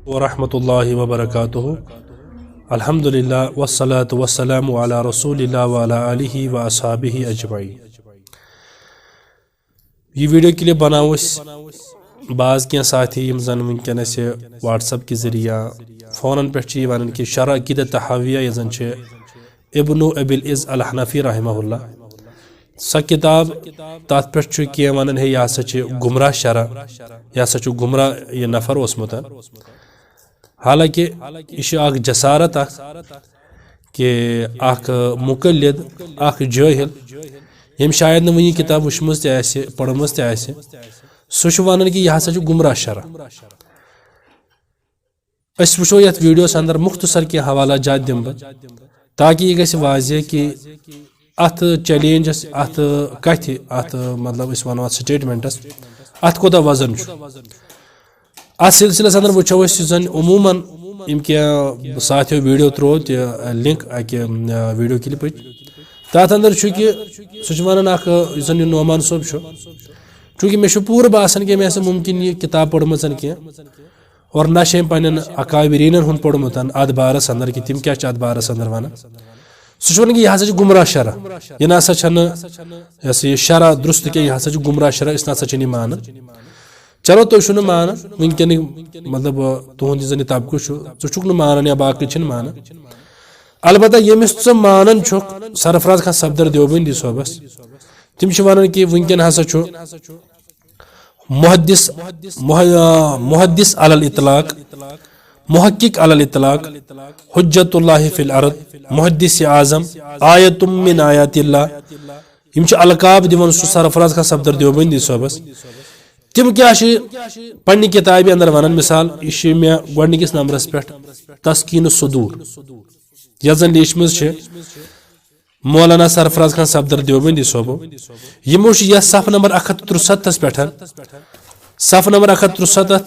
वरहमतुल्लाहि वबरकातुहु। अल्हम्दुलिल्लाह वस्सलातु वस्सलामु अला रसूलिल्लाह व अला आलिहि व अस्हाबिहि अजमईन। ये वीडियो के लिए बनाओ बाज़ क्या साथी यम जन वनकस व्हाट्सअप के जरिया फ़ोन पे वन कि शरह अक़ीदत तहाविया यह जन इब्नु अबिल इज़ अल हनफी रहमहुल्लाह स किताब तथ पे क्या वन है यह गुमराह शरह यह गुमराह यह नफर ओसमुत। हालांकि यह जसारत कि मुक़ल्लिद जाहिल यम शायद नी किताब वुचम पढ़म सह वन कि यह गुमराह शरह। वो ये वीडियो अंदर मुख्तसर के हवाला जात दिम ताकि यह गि वाज़ह कि अत चैलेंजस अत कथ अत मतलब वो स्टेटमेंटस अत कोता वजन अत सिलसिलस अंदर वो जन उमूमन यम क्या साथियों वीडियो त्रो लिंक अक वीडियो क्लिप तथ अंदर कि सह वन नोमान सोब चूँकि मे पूर बासान कि मे मुमकिन यह किताब पढ़म क्या और ना पे अकाबरीन हूँ पोर्मुत अद बारस अंदर कि तम क्या अद बारस अंदर वन सह वन कि यह गुमराह शरह यह ना शरह दुरुस्त क्या यह गुमराह शरह इस ना मान। चलो तुम मान वनकन मतलब तुंद जन तबक चुक मान या बाकी मान अलबत्ता यमिस मान सरफराज खान सफदर देवबंदी सोबस तम वन कि वनकन हसा मुहद्दिस अलल इतलाक मुहक्किक अलल इतलाक हुज्जतुल्लाहि फिल अर्द मुहद्दिस आज़म आयतुम मिन आयातिल्लाह यम अलकाब दिवन सरफराज खान सफदर देवबंदी सोबस तम क्या पन्नी किताब अंदर वन मिसाल यह मे गोडनिकिस नंबरस पे तस्कीन सुदूर यह जन लेचम मौलाना सरफराज खान सफदर देवबंदी सोबो यमो यह सफ नंबर 163 पे सफ नंबर 163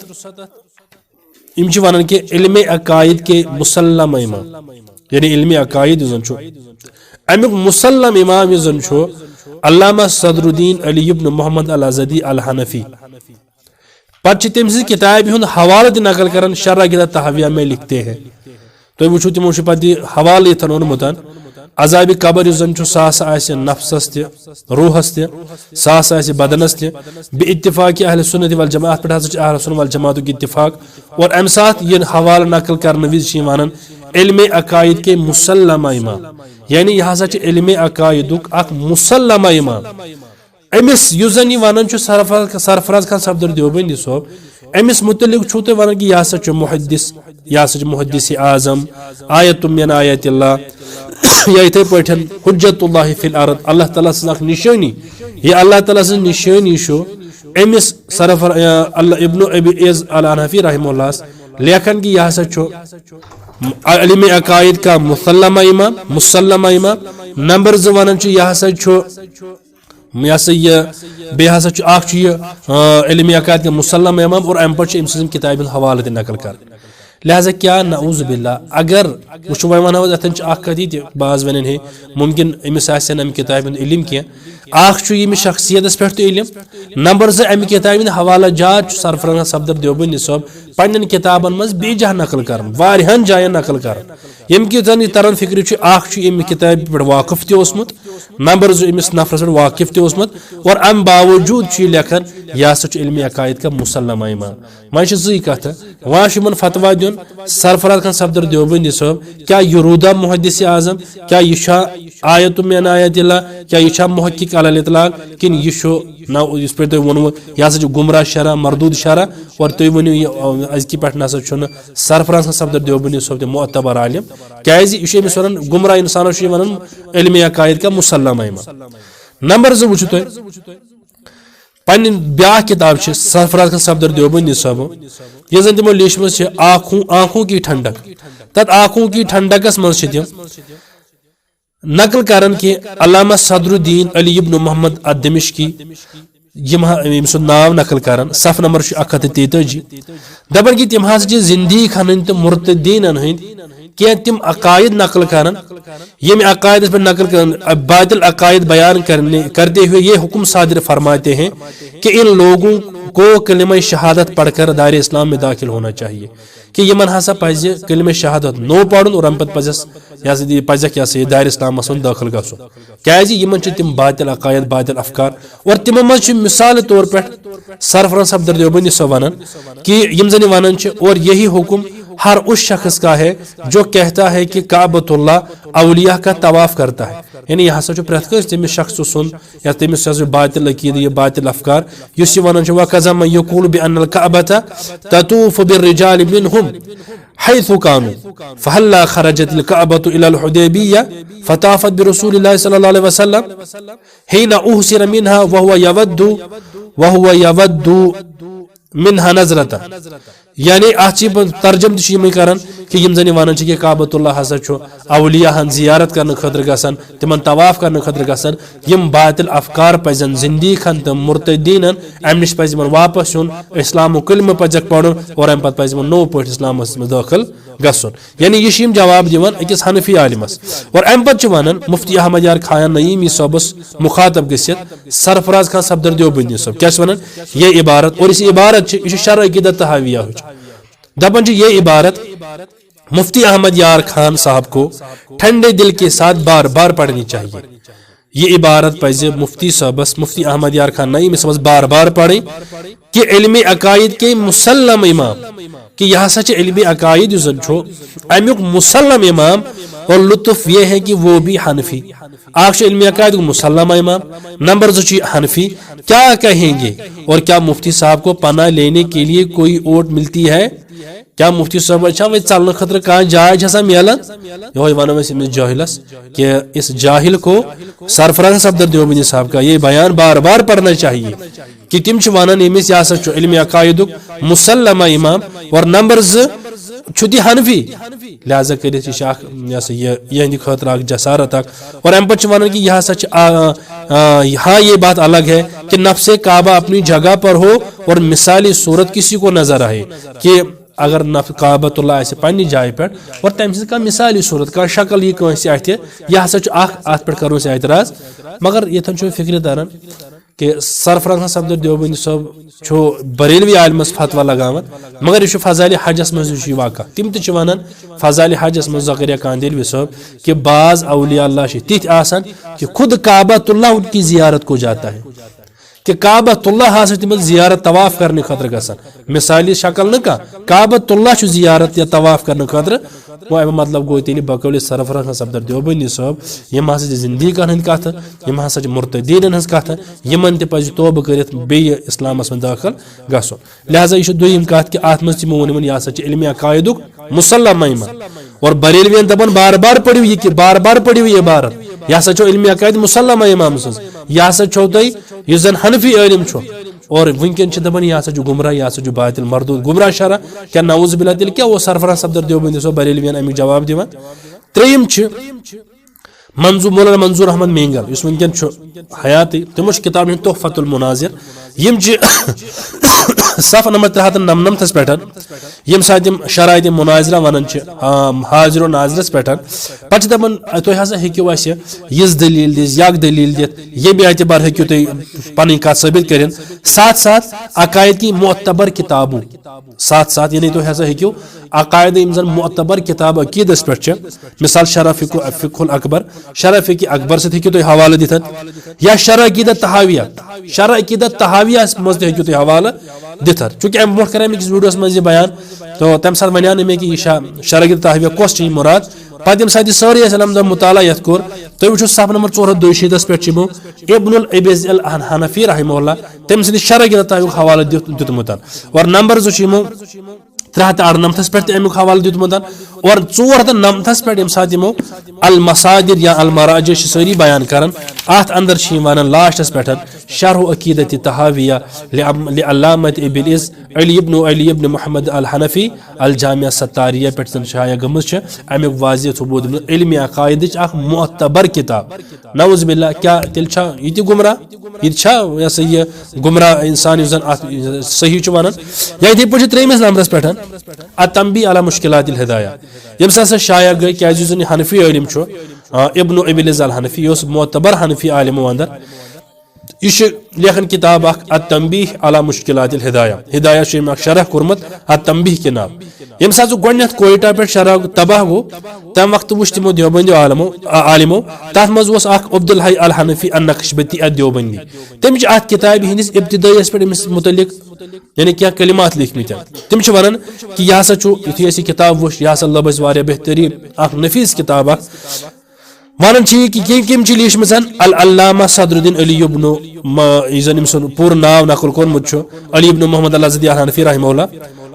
यम वन कि इल्म अकायद के मुसल्लम इमाम यानी इल्म अकायद अमुक मुसल्लम इमाम जन अल्लामा सदरुद्दीन अली इब्न मोहम्मद अल अज़दी अल हनफी पे तम किताब हूँ हवाला नकल कर शरह अक़ीदत तहाविया में लिखते हैं तो वो तमो पे हवाल ये ओनमुत अजाब कबर जन सह नफ्सस रूहस सह बदनस बे इत्तिफाक अहल सुन्नत वल जमात पे अहल सुन्नत वल जमात इत्तिफाक और अम साथ यह हवाला नकल करने विज वन इल्म अकायद के मुसल्लमा इमाम यानी यह इल्म अकायदुक मुसल्लमा इमाम अमिस जन वन सरफराज खान सफदर देवबंदी सोब अमिस मुतलिक छो तुम वन कि यह मुहद्दिस आज़म आयतुम मिन आयातिल्लाह या इथे पे हुज्जतुल्लाहि फिल अर्द अल्लाह ताला निशानी यह अल्लाह ताला निशानी अमिस सरफर इब्नु अबी इज़ अल हनफी रहमहुल्लाह लेखन कि यह इल्म अकायद का मुसल्लमा इमाम नंबर 2 वन इल्म अकायद का मुसल्लम इमाम और अम पे किताब हवाले नकल कर लिहाजा क्या नऊज़ बिल्लाह अगर वो वन कदी बाज वन है मुमकिन अमिस अम किताब इल्म कह शख्सियत पे तो इल्म नंबर 2 अम किताब हवाला जात सरफराज सफदर देवबंदी सोब पन्न किताबन मज बेजा नकल कर वारियान जायन नकल कर यम कि जन तरन फिक्र अम किताब पे वाकिफ तोसमुत नंबर 2 अमिस नफरस पे वाकिफ तोसमुत और अम बावजूद लेखन यह इल्म अकायद का मुसल्लमा इमाम वन जी कथ वन फतवा दिन सरफराज खान सफदर देवबंदी सोब क्या यह रूदा मुहद्दिस आज़म क्या यह आयतुम मिन आयातिल्लाह क्या यह मुहक्किक अलल इतलाक किन यह इस पे तुम वोनमुत यह गुमराह शरह मरदूद शरह और तुम वन अजकि पे ना सरफराज खान सफदर देवबंदी सोब मोतबर आलिम क्या यह वन गुमराह इंसानो वन इल्म अकायद का मुसल्लमा इमाम। नंबर 2 वो तुम पन्न ब्या किताब सरफराज खान सफदर देवबंदी सोबो यह जन तमो लेचम आँखों की ठंडक तथ आँखों की ठंडकस मज नकल करन कि अल्लामा सदरुद्दीन अली इब्न मोहम्मद अद दिमश्की यम नाव नकल कर सफ नंबर 133 दपन कि तम जिंदगी खन तो मुर्तदीन हंद क्या तम अकायद नकल कर यम अकायद पर नकल कर बातिल अकायद बयान करते हुए ये हुक्म सादिर फरमाते हैं कि इन लोगों को कलिमा शहादत पढ़कर दायरे इस्लाम में दाखिल होना चाहिए। कि यमन हसा पज कलिमे शहादत नो पढ़न और अम पजक दायर इस्लामस मन दाखिल गसुन क्या यमन तिम बातिल अकायद बातिल अफकार और तिमो मज मिसाल तौर पे सरफराज सफदर देवबंदी सब वन कि यम जन वन और यही हुक्म हर उस शख्स का है जो कहता है कि काबतुल्लाह अवलिया का तवाफ करता है। यानी यह हसा प्रत तमिस शख्स सुन या तमिस बातिल अकीद यह बातिल अफकार युस वन वकज़म यक़ूल बिअन्नल काबता ततूफ़ु बिर्रिजाल मिनहुम हैथु कानू फहल्ला खरजतिल काबतु इलल हुदैबिय्या फताफत बिरसूलिल्लाहि सल्लल्लाहु अलैहि वसल्लम हिना उहसिर मिनहा वहुवा यवद्दु मिनहा नजरता। यानी तर्जम कर कि यम जन वन कि काबतुल्लाह हसा अवलिया हन जियारत करने खतर गसन तिमन तवाफ करने खतर गसन यम बातिल अफकार पजन जिंदीकन तो मुर्तदीन अम नश पज वापस युन इस्लाम कलम पजक पढ़ और अम पे नो पे इस्लाम में दाखिल गसन। यानी यह जवाब दिवान अकिस हनफी आलिमस और अम पे वन मुफ्ती अहमद यार खान नईमी सबस मुखातब गसित सरफराज खान सफदर देवबंदी सब क्या वन ये इबारत और इस इबारत यह शरअ अक़ीदत तहाविया दपन ये इबारत मुफ्ती अहमद यार खान साहब को ठंडे दिल के साथ बार बार पढ़नी चाहिए। ये इबारत पज मुफ्ती साहबस मुफ्ती अहमद यार खान नईम सबस बार बार पढ़े कि इल्म अकायद के मुसल्लम इमाम कि यह सच इल्म अकायद अमुक मुसल्लम इमाम और लुत्फ ये है कि वो भी हनफी आख इल्म अकायद मुसल्लम इमाम नंबर 2 हनफी क्या कहेंगे और क्या मुफ्ती साहब को पना लेने के लिए कोई ओट मिलती है? क्या मुफ्ती साहब वे चलने खतर कह जाय मिलान ये वनो जाहिलस कि इस जाहिल को सरफराज सफदर देवबंदी साहब का ये बयान बार बार पढ़ना चाहिए कि तिम वन यमिस यह हसा इल्म अकायद मुसल्लमा इमाम और नंबर 2 छुति हनफी लिहाजा कर खतर जसारत और अम पे वन कि यह हाँ ये बात अलग है कि नफ्से काबा अपनी जगह पर हो और मिसाली सूरत किसी को नजर आए कि अगर काबतुल्लाह पन्नी जाय पे और तम सह मिसाली सूरत का शक्ल यह कंस यह हसा अत पे करो एतराज मगर ये फिक्र तरन कि सरफराज सफदर देवबंदी सब बरेलवी आलमस फतवा लगावन मगर यह फजाइल हजस मज वाक़ तिम वन फजाइल हजस मज ज़करिया कांदिलवी साहब कि बाज औलिया अल्लाह तिथ आसान कि खुद काबतुल्लाह उनकी जियारत को जाता है कि काबतुल्लाह तिम जियारत तवाफ करने खतर गसन मिसाली शक्ल न काबतुल्लाह जियारत या तवाफ करने खतर वो मतलब गो तेल बकौल सरफराज सफदर देवबंदी साहब यम हसा जिंदगीन हंद कथ यम हसा मुर्तदीन हंज कथ यमन तज तौबह कर इस्लामस में दाखिल गसन। लिहाजा यह दोयम कथ कि अत मज तमो वन यह हसा इल्म अकायद मुसल्लमा इमाम और बरेलवियन दपन बार बार पढ़ियो यह बार बार पढ़ियो ये इबारत यह हसा इल्म अकायद मुसल्लमा इमाम सज यह हसा तुम यह जन हनफी इल्म और वनकन दपान यह हसा गुमराह यह हसा बातिल मरदूद गुमराह शरा क्या नाउज़ बिल्लाह तेल क्या वो सरफराज सफदर देवबंदी साहब बरेलवियन अमिक जवाब दिवान। त्रेयम मौलाना मंजूर अहमद मेंगल इस वनकन हयाती तमो किताब तोहफतुल मुनाजिर यम सफ नंबर 399 पे यम सात शराइत मुनाजरा वन हाजिर नाजरस पे पे दपान तुम हसा हेक्यू यस दलील दिस यक दलील दित ये एतबार हेक्यू तुम पन कत साबित कर साथ साथ अकायद की मोतबर किताबों साथ साथ यानी तुम हसा हेक्यू अकायद यम जन मोतबर किताब अकीदस पे मिसाल शरह फिकुल अकबर शरह फिकी अकबर से हेक्यू तुम हवाला दित या शरह अकीदत तहाविया मज हेक्यू तुम हवाला दित चूंकि अम ब्रोह कर वीडियोस मज बयान तो तम सात वन मे कि शरह अकीदत तहाविया कस मुराद पे यम सात सारी अलहमद मुताला यथ कोर तुम वो सफ नंबर 462 पे इब्नुल अबीज़ अल हनफी रहमहुल्लाह तम सद शरह अकीदत तहाविया हवाला दितमुत और नंबर 2 398 पे अमुक हवाला दितमुत और 499 पे यम सात अल मसादिर या अल मराज सारी बयान कर अत अंदर वन लास्टस पे शरह अकीदत तहाविया लिअल्लामत इब्न अली इब्न मुहम्मद अल हनफी अल जामिया सत्तारिया पे शाया गमज अमुक वाज़ेह सबूत इल्म अकायद मोतबर किताब नऊज़ बिल्लाह क्या तेल ये गुमराह ये गुमराह इंसान सही वन या इथे पे 3 नंबरस पे अतंबी अला मुश्किलातिल हिदाया यम सा शाया गई क्या हनफी इल्म इब्न अबीज़ अल हनफी मोतबर हनफी आलिम अंदर यह लेखन किताब अत-तंबीह अला मुश्किलातिल हिदाया हिदाया शरह कुर्मत अत-तंबीह के नाम यम साथ गोडनेथ कोयटा पे शरह तबाह गो तम वक्त वुश तिमो देवबंदी आलिमो तथ मज वस अब्दुल हई अल हनफी अन नक्शबती अत देवबंदी तम अत किताब हिंदिस इब्तिदायस पे मुतलिक यानी क्या कलिमात लिखमित तम वन कि यह हसा यु किताब वुश यह हसा लबस वारिया बेहतरीन नफीस किताब वन कि कम लिखम अल अल्लामा सदरुद्दीन अली इब्न सन पूर नाव नकल कोर्मुत अली इब्न मोहम्मद अल अज़दी अल हनफी रहमहुल्लाह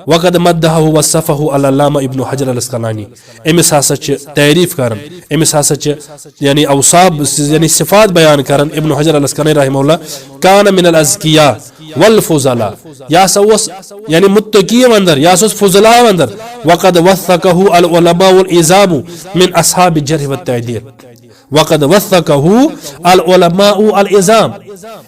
वक़द मद्दहु वसफ़हु अल अल्लामा इब्न हजर अल अस्क़लानी अमिस हसा तारीफ कर अमिस हसा यानी अवसाब यानी सिफात बयान कर इब्न हजर अल अस्क़लानी रहमहुल्लाह कान मिन अल अज़किया वल फुज़ला या सवस यानी मुत्तकी अंदर या सस फुज़ला अंदर वक़द वثक़हु अल उलमा वल इज़ाम मिन अस्हाब जर्ह व तअदील वक़द वثक़हु अल उलमा अल इज़ाम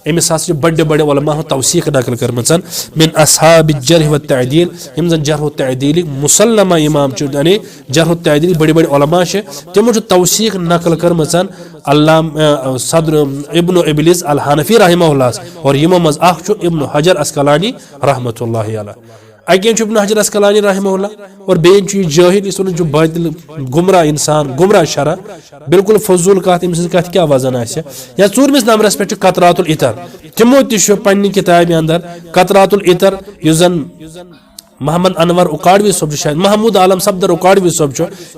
अमिस हसा बड़े बड़े उलमा तौसीक़ नकल करमसन मिन अस्हाब जर्ह व तअदील यम जन जर्ह व तअदील मुसल्लमा इमाम यानी जर्ह व तअदील बड़े बड़े उलमा छे तिमो तौसीक़ नकल करमसन अल्लाह सदर इब्न इबलिस अल हनफी रहमहुल्लाह और यमो मज अख इब्न हजर अस्क़लानी रहमतुल्लाहि अलैह अगेन इब्न हजर अस्क़लानी रहमहुल्लाह और बेन जाहिल इस जो बातिल गुमराह इंसान गुमराह शरा बिल्कुल फजूल कत अमिस कत क्या वजन आसे या चूरमिस नंबरस पे कतरातुल इतर तिमो ति पन्नी किताब अंदर कतरातुल इतर युस जन मोहम्मद अनवर उकाड़वी सोब शायद महमूद आलम सफदर उकाड़वी सोब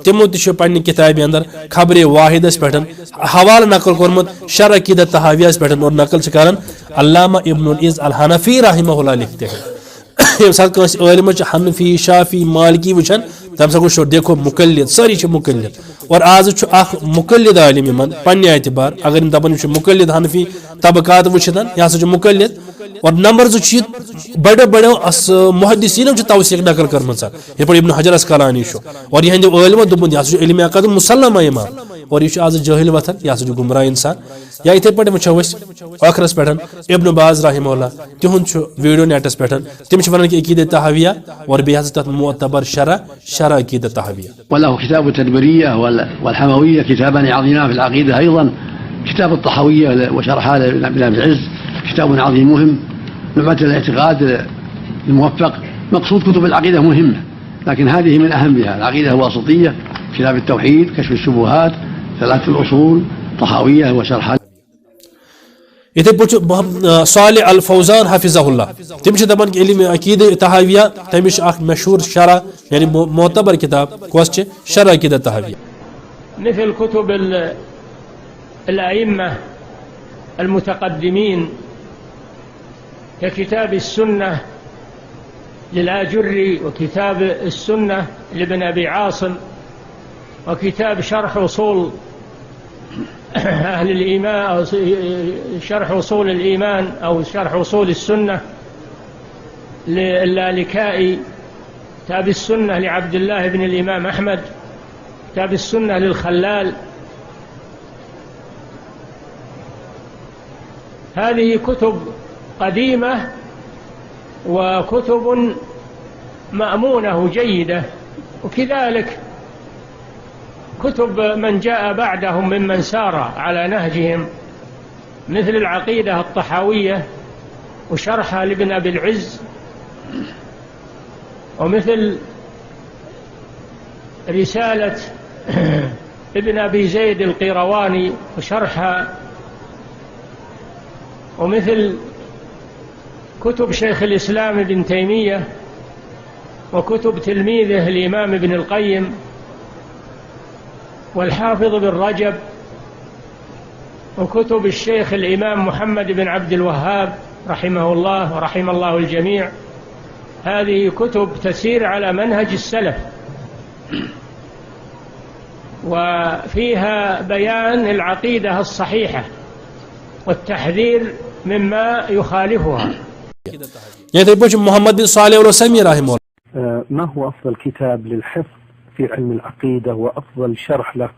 तिमो ति पन्नी किताब अंदर खबर वाहिदस पे हवाला नकल कोर्मुत शर अकीदत तहावियास पे और नकल कर अल्लामा इब्न इज़ अल हनफी रहमहुल्लाह लिखते हैं यम हनफी शाफी मालिकी वुचान तम सा गो देखो मुकल्लिद सारी मुकल्लिद और आज मुकल्लिद आलिम यमन पन्ने एतबार अगर दपन मुकल्लिद हनफी तबकात वुचन यह मुकल्लिद और नंबर बड़े बड़े मुहद्दिसीन तौसीक़ नकल कर इब्न हजर अस्क़लानी और यह इलमो दुबन यह इल्म अक़द मुसल्लमा इमाम और यह आज जाहिल वथन यह गुमराह इंसान या इथे पे वो आखरस पे इब्न बाज रहमहुल्लाह तिहुंद वीडियो नेटस पे तम वन कि अकीदत तहाविया और बेहद तथ मुअतबर शरा अकीदत तहाविया वलहु किताब तदबरिया वलहमविया किताबान अज़ीमान फ़िल अक़ीदा अयज़न किताब الطحاوية وشرحها لابن أبي العز كتاب عظيم مهم نعمة الاعتقاد الموفق مقصود كتب العقيدة مهمة لكن هذه من أهمها العقيدة الواسطية كتاب التوحيد كشف الشبهات ثلاثة الأصول طحاوية وشرحها इथे सालिह अल फौजान हफिज़हुल्लाह तम दपान कि इल्म अकीदत तहाविया तमिश मशहूर शरा यानी मोतबर किताब कस शरा अकीदत तहाविया مثل كتب الأئمة المتقدمين ككتاب السنة للآجري وكتاب السنة لابن أبي عاصم وكتاب شرح أصول أهل الإيمان أو شرح أصول الإيمان أو شرح أصول السنة للالكائي كتاب السنة لعبد الله بن الإمام أحمد كتاب السنة للخلال هذه كتب قديمة وكتب مأمونة جيدة وكذلك كتب من جاء بعدهم ممن سار على نهجهم مثل العقيدة الطحاوية وشرحها لابن أبي العز ومثل رسالة ابن أبي زيد القيرواني وشرحها ومثل كتب شيخ الإسلام ابن تيمية وكتب تلميذه الإمام ابن القيم والحافظ بن رجب وكتب الشيخ الإمام محمد بن عبد الوهاب رحمه الله ورحم الله الجميع هذه كتب تسير على منهج السلف وفيها بيان العقيدة الصحيحة والتحذير مما يخالفها محمد بن صالح العثيمين رحمه الله ما هو أفضل كتاب للحفظ في علم العقيدة وأفضل شرح له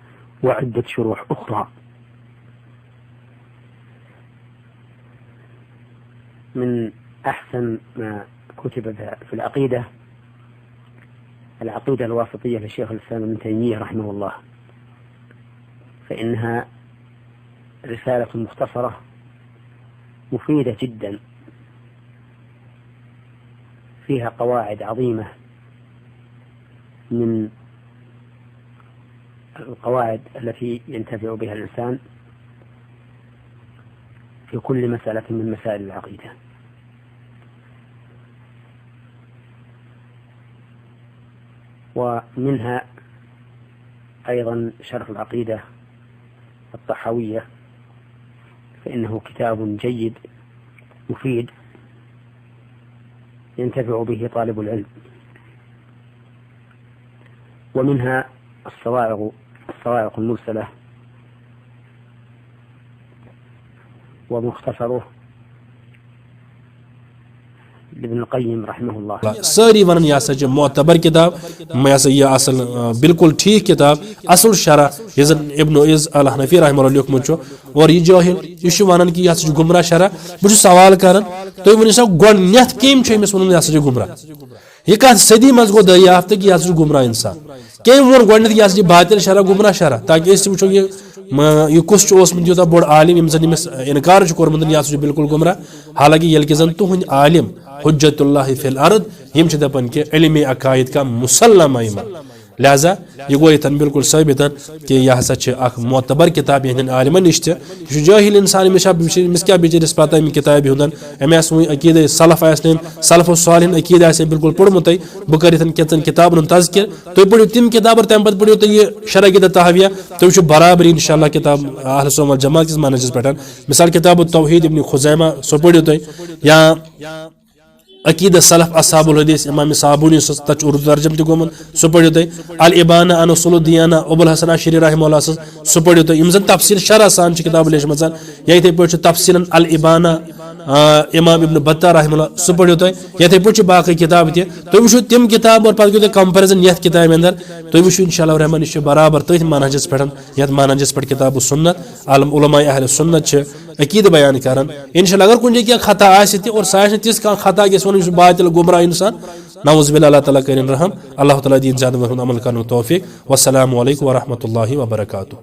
وعدة شروح أخرى؟ من أحسن ما كتب في العقيدة الواسطية للشيخ الإسلام ابن تيمية رحمه الله، فإنها رسالة مختصرة مفيدة جدا، فيها قواعد عظيمة من القواعد التي ينتفع بها الإنسان في كل مسألة من مسائل العقيدة. ومنها أيضا شرح العقيدة الطحاوية، فإنه كتاب جيد مفيد ينتفع به طالب العلم. ومنها الصواعق المرسلة ومختصره لابن القيم رحمه الله. ساری ونن یہ ہسا معتبر کتاب، یہ اصل بالکل ٹھیک کتاب، اصل شرح یہ ابن عز الحنفی رحمہ اللہ لیکھمت اور یہ جاہل یہ ونان کہ یہ گمراہ شرح. بہ سوال کران تھی ؤنو سا گۄڈنیتھ کٔمۍ چھُ أمِس ووٚنمُت یہِ ہسا چھُ گمراہ؟ یہ کتھ صدی منٛز گوٚو دریافت کہ یہ ہسا چھُ گمراہ انسان. کٔمۍ ووٚن گۄڈنیتھ یہِ ہسا چھُ باطل شرح گمراہ شرح، تاکہ أسۍ وٕچھو یہ کس اوسمُت یوٗتاہ بوٚڑ عالم ییٚمۍ زن أمِس انکار چھُ کوٚرمُت یہِ ہسا چھُ بالکل گمراہ. حالانکہ ییٚلہِ کہِ زن تُہنٛدۍ عالم حجت اللہ فی الارض یم چھِ دپان کہ علم عقائد کا مسلم ایمان، لہذا یہ گو یتن بالکل ثابت کہ یہ ہسا اخ معتبر کتاب یہندین عالمن نش تہ. یہ جاہل انسان امس کیا بچرس پتہ امہ کتاب ہند امس وی عقیدہ سلف آسن سلف الصالحین عقیدہ آسے بالکل پوٚرمُت بہ کر یتن کینژن کتابن ہند تذکر تُہۍ پٔرِو تِم کتاب اور تمہ پتہٕ پٔرِو تُہۍ یہ شرح عقیدہ طحاویہ تُہۍ وٕچھِو برابری انشاءاللہ کتاب اہل سنت والجماعت کس منہجس پٮ۪ٹھ. مثال کتاب التوحید ابن خزیمہ سۄ پٔرِو تُہۍ، یا عقیدہ سلف اصحاب الحدیث امام صابونی تک اردو ترجم تہ گوٚمُت سُہ پٔرِو تُہۍ. الابانہ عن اصول الدیانہ ابو الحسن اشعری رحمہ اللہ سُہ پٔرِو تُہۍ. یِم زن تفصیل شرح سان چھِ کتاب لیچھمژ، یا یِتھے پٲٹھۍ چھُ تفصیلن الابانہ امام ابن بطہ رحمہ اللہ سُہ پٔرِو تُہۍ. یِتھے پٲٹھۍ چھِ باقٕے کتاب تہِ تُہۍ وٕچھِو تِم کتاب اور پتہٕ کٔرِو تُہۍ کمپیرزن یتھ کتابہِ اندر تُہۍ وٕچھِو انشاءاللہ الرحمٰن یہِ چھُ برابر تٔتھۍ منہجس پٮ۪ٹھ یتھ منہجس پٮ۪ٹھ کتاب السنت علماء اہل سنت چھِ عقیدہ بیان کران. انشاءاللہ اگر کُنہِ جایہِ کینٛہہ خطا آسہِ تہِ اور سُہ آسہِ نہٕ تِژھ کانٛہہ خطا گژھِ وَنُن یہِ چھُ باطل گمراہ انسان، نعوذ باللہ، اللہ تعالیٰ کٔرِنۍ رحم، اللہ تعالیٰ دِیِن زیادٕ عمل کرنُک توفیق. والسلام علیکم ورحمۃ اللہ وبرکاتہ.